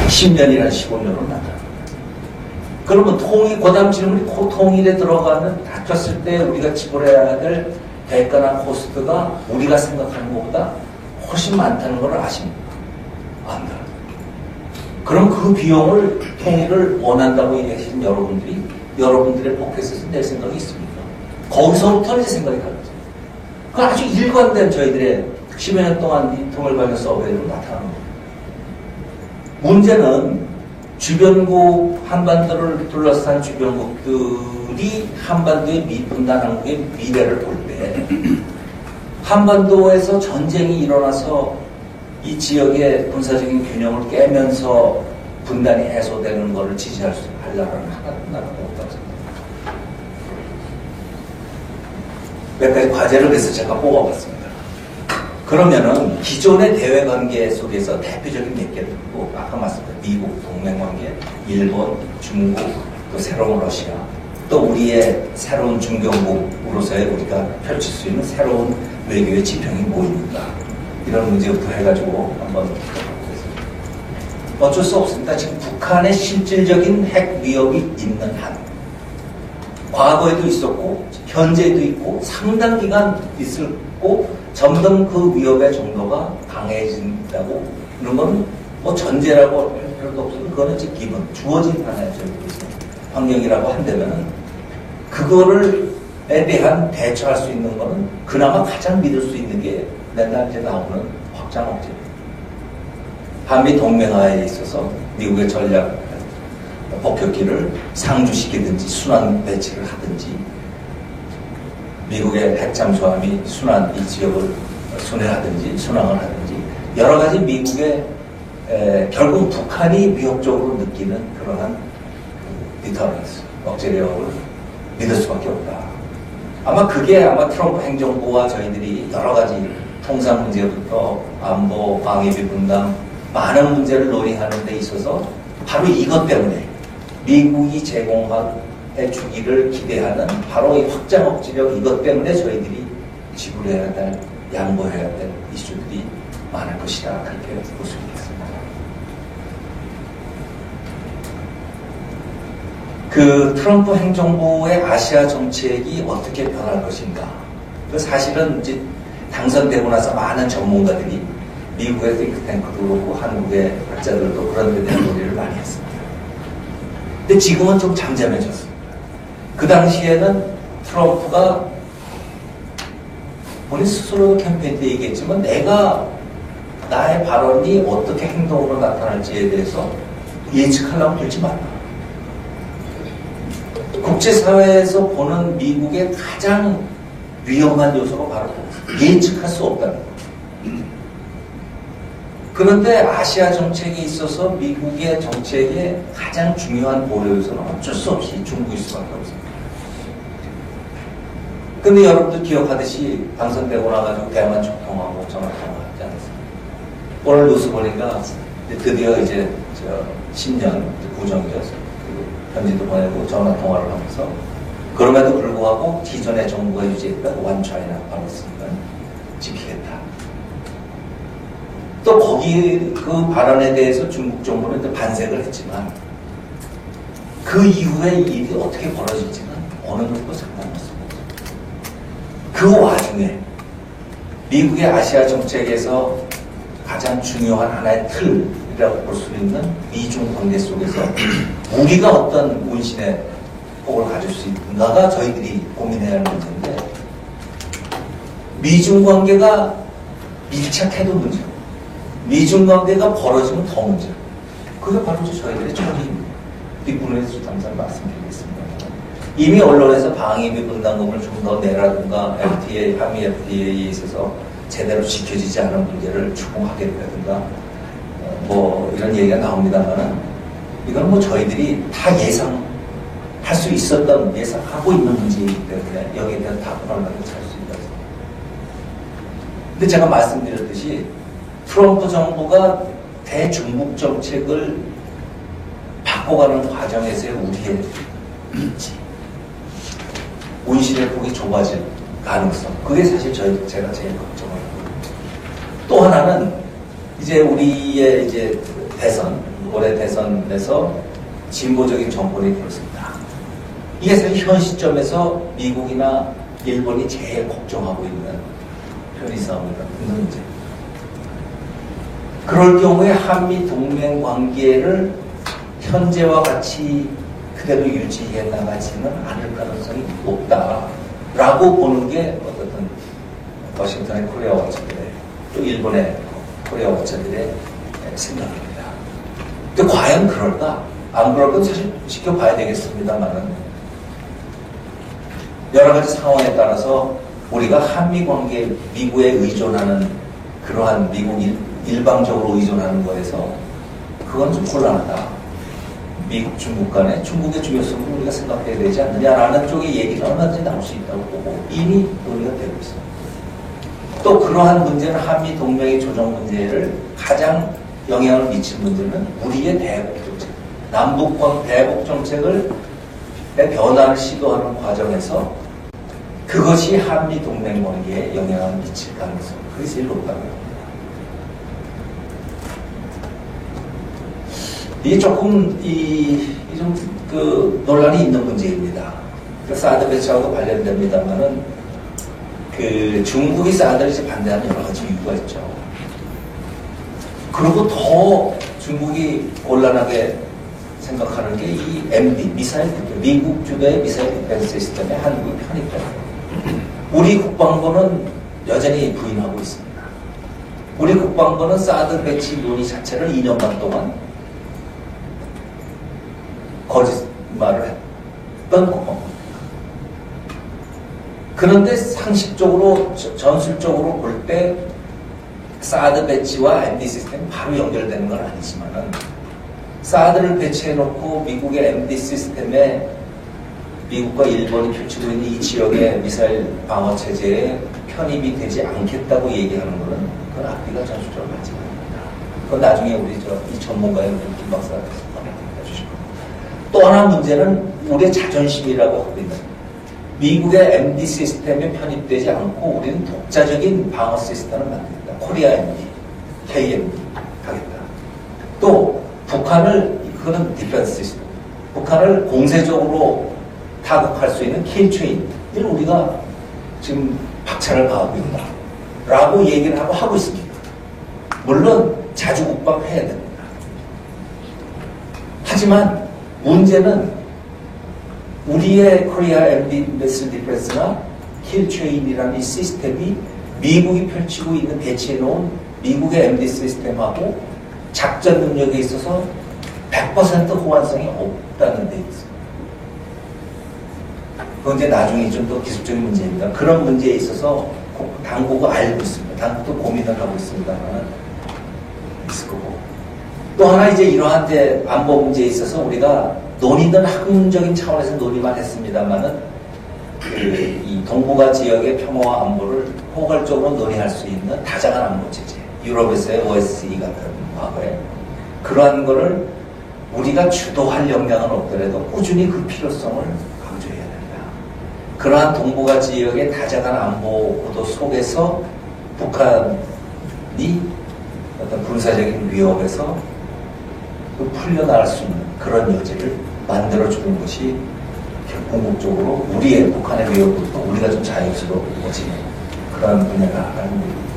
10년이나 15년으로 나타납니다. 그러면 그 다음 질문이 통일에 들어가는 다쳤을 때 우리가 지불해야 될 대가나 코스트가 우리가 생각하는 것보다 훨씬 많다는 걸 아십니까? 안다. 그럼 그 비용을 통일을 원한다고 얘기하신 여러분들의 포켓에서 낼 생각이 있습니까? 거기서부터 이제 생각이 다르죠. 그 아주 일관된 저희들의 10여 년 동안 이 통일 관련 서베이로 나타나는 겁니다. 문제는 주변국, 한반도를 둘러싼 주변국들이 한반도의 분단 한국의 미래를 볼 때 한반도에서 전쟁이 일어나서 이 지역의 군사적인 균형을 깨면서 분단이 해소되는 것을 지지할 수 있는 나라는 하나도 없다고 생각합니다. 몇 가지 과제를 그래서 제가 뽑아봤습니다. 그러면은 기존의 대외관계 속에서 대표적인 몇 개를 두고 아까 말씀드린 미국, 동맹관계, 일본, 중국, 또 새로운 러시아, 또 우리의 새로운 중견국으로서의 우리가 펼칠 수 있는 새로운 외교의 지평이 뭐입니까? 이런 문제부터 해가지고 한번 해보겠습니다. 어쩔 수 없습니다. 지금 북한의 실질적인 핵 위협이 있는 한 과거에도 있었고 현재도 있고 상당 기간 있었고 점점 그 위협의 정도가 강해진다고 그런 건 뭐 전제라고 할 필요도 없어도 그거는 이제 기본 주어진 하나의 환경이라고 한다면은 그거를에 대한 대처할 수 있는 거는 그나마 가장 믿을 수 있는 게 맨날 이제 나오는 확장 억제입니다. 한미 동맹화에 있어서 미국의 전략 폭격기를 상주시키든지 순환 배치를 하든지 미국의 핵잠수함이 순환 이 지역을 순회하든지 순항을 하든지 여러 가지 미국의 결국 북한이 위협적으로 느끼는 그러한 디터런스 억제력을 믿을 수밖에 없다. 아마 그게 아마 트럼프 행정부와 저희들이 여러 가지 통상 문제부터 안보, 방위비 분담 많은 문제를 논의하는 데 있어서 바로 이것 때문에 미국이 제공해 주기를 기대하는 바로 이 확장 억제력 이것 때문에 저희들이 지불해야 될, 양보해야 될 이슈들이 많을 것이다. 그렇게 볼 수 있겠습니다. 그 트럼프 행정부의 아시아 정책이 어떻게 변할 것인가. 그 사실은 이제 당선되고 나서 많은 전문가들이 미국의 띵크탱크도 그렇고 한국의 학자들도 그런 데 대한 논의를 많이 했습니다. 근데 지금은 좀 잠잠해졌습니다. 그 당시에는 트럼프가 본인 스스로도 캠페인 때 얘기했지만 나의 발언이 어떻게 행동으로 나타날지에 대해서 예측하려고 들지 말라. 국제사회에서 보는 미국의 가장 위험한 요소가 바로 예측할 수 없다는 거예요. 그런데 아시아 정책에 있어서 미국의 정책의 가장 중요한 고려 요소는 어쩔 수 없이 중국일 수밖에 없습니다. 근데 여러분들 기억하듯이 당선되고 나가지고 대만 총통하고 전화통화하지 않았습니까? 오늘 뉴스 보니까 드디어 이제 신년 구정이었어요. 편지도 보내고 전화통화를 하면서 그럼에도 불구하고 기존의 정부가 유지했던 원차이나 발언을 지키겠다. 또 거기 그 발언에 대해서 중국 정부는 반색을 했지만 그 이후에 일이 어떻게 벌어질지는 어느 누구도 상관없습니다. 그 와중에 미국의 아시아 정책에서 가장 중요한 하나의 틀이라고 볼 수 있는 미중 관계 속에서 우리가 어떤 운신의 폭을 가질 수 있는가가 저희들이 고민해야 할 문제인데 미중 관계가 밀착해도 문제고 미중 관계가 벌어지면 더 문제고 그게 바로 저희들의 처리입니다. 뒷부분에서 항상 말씀드리겠습니다. 이미 언론에서 방위비 분담금을 좀 더 내라든가 FTA, 한미 FTA에 있어서 제대로 지켜지지 않은 문제를 추궁하겠다든가 뭐 이런 얘기가 나옵니다만은 이건 뭐 저희들이 다 예상할 수 있었던 예상하고 있는 문제이기 때문에 여기에 대한 답변을 찾을 수 있다. 근데 제가 말씀드렸듯이 트럼프 정부가 대중국 정책을 바꿔가는 과정에서의 우리의 입지, 운신의 폭이 좁아질 가능성, 그게 사실 제가 제일 걱정을 하고 또 하나는 이제 우리의 이제 대선 올해 대선에서 진보적인 정권이 들었습니다. 이게 사실 현 시점에서 미국이나 일본이 제일 걱정하고 있는 편의상황이라는 문제. 그럴 경우에 한미 동맹 관계를 현재와 같이 그대로 유지해 나가지는 않을 가능성이 높다라고 보는 게 어떤 워싱턴의 코리아 워처들의 또 일본의 코리아 워처들의 생각입니다. 근데 과연 그럴까? 안 그럴까? 사실 지켜봐야 되겠습니다만은 여러 가지 상황에 따라서 우리가 한미 관계 미국에 의존하는 그러한 미국이 일방적으로 의존하는 거에서 그건 좀 곤란하다. 미국, 중국 간에 중국의 중요성을 우리가 생각해야 되지 않느냐라는 쪽의 얘기가 얼마든지 나올 수 있다고 보고 이미 논의가 되고 있습니다. 또 그러한 문제는 한미 동맹의 조정 문제를 가장 영향을 미친 문제는 우리의 대북 정책, 남북 대북 정책을 변화를 시도하는 과정에서 그것이 한미 동맹 관계에 영향을 미칠 가능성, 그게 제일 높다고 합니다. 이게 조금 그 논란이 있는 문제입니다. 사드 배치하고 관련됩니다만은 그 중국이 사드를 이제 반대하는 여러 가지 이유가 있죠. 그리고 더 중국이 곤란하게 생각하는 게 이 MD 미사일 미국 주도의 미사일 디펜스 시스템에 한국이 편입돼요. 우리 국방부는 여전히 부인하고 있습니다. 우리 국방부는 사드 배치 논의 자체를 2년간 동안 거짓말을 했던 국방부입니다. 그런데 상식적으로 전술적으로 볼 때 사드 배치와 MD 시스템이 바로 연결되는 건 아니지만은 사드를 배치해놓고 미국의 MD 시스템에 미국과 일본이 펼치고 있는 이 지역의 미사일 방어 체제에 편입이 되지 않겠다고 얘기하는 것은 그건 앞뒤가 전술적으로 맞지 않습니다. 그건 나중에 우리 이 전문가의 김 박사가 해주실 겁니다. 또 하나 문제는 우리의 자존심이라고 하고 있는 미국의 MD 시스템에 편입되지 않고 우리는 독자적인 방어 시스템을 만듭니다. 코리아 MD, KMD 하겠다. 또 북한을 그거는 디펜스 시스템. 북한을 공세적으로 타격할 수 있는 킬체인을 우리가 지금 박차를 가하고 있다. 라고 얘기를 하고 있습니다. 물론 자주 국방해야 됩니다. 하지만 문제는 우리의 코리아 MD 미사일 디펜스나 킬체인이라는 이 시스템이 미국이 펼치고 있는 배치해놓은 미국의 MD 시스템하고 작전 능력에 있어서 100% 호환성이 없다는 데 있습니다. 그건 이제 나중에 좀 더 기술적인 문제입니다. 그런 문제에 있어서 당국은 알고 있습니다. 당국도 고민을 하고 있습니다만 있을 거고. 또 하나 이제 이러한 이제 안보 문제에 있어서 우리가 논의는 학문적인 차원에서 논의만 했습니다만은 이 동북아 지역의 평화와 안보를 포괄적으로 논의할 수 있는 다자간 안보 체제, 유럽에서의 OSCE 같은 과거에 그러한 거를 우리가 주도할 역량은 없더라도 꾸준히 그 필요성을 강조해야 된다. 그러한 동북아 지역의 다자간 안보 구도 속에서 북한이 어떤 군사적인 위협에서 풀려나갈 수 있는 그런 여지를 만들어주는 것이 궁극적으로 우리의 북한의 위협부터 우리가 좀 자유스러워지는 그런 분야라는 얘기입니다.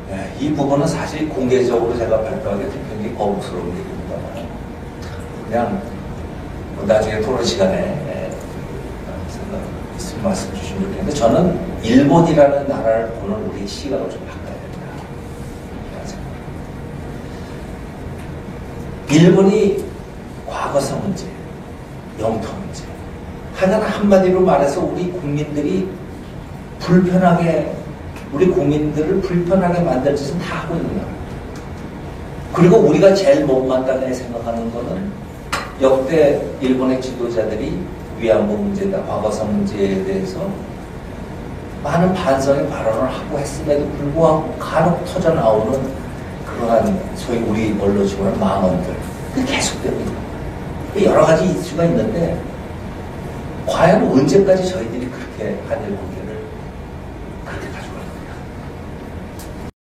네, 이 부분은 사실 공개적으로 제가 발표하기 굉장히 거북스러운 얘기입니다만 그냥 나중에 토론 시간에 생각 있으면 말씀 주시면 좋겠는데 저는 일본이라는 나라를 보는 우리의 시각을 좀 바꿔야 된다. 일본이 과거사 문제, 영토 문제 하나는 한마디로 말해서 우리 국민들이 우리 국민들을 불편하게 만들 짓은 다 하고 있는 거야. 그리고 우리가 제일 못마땅해 생각하는 거는 역대 일본의 지도자들이 위안부 문제다, 과거사 문제에 대해서 많은 반성의 발언을 하고 했음에도 불구하고 간혹 터져 나오는 그러한 소위 우리 언론 지원하는 망언들 그게 계속되고 있는 여러 가지 이슈가 있는데 과연 언제까지 저희들이 그렇게 한 일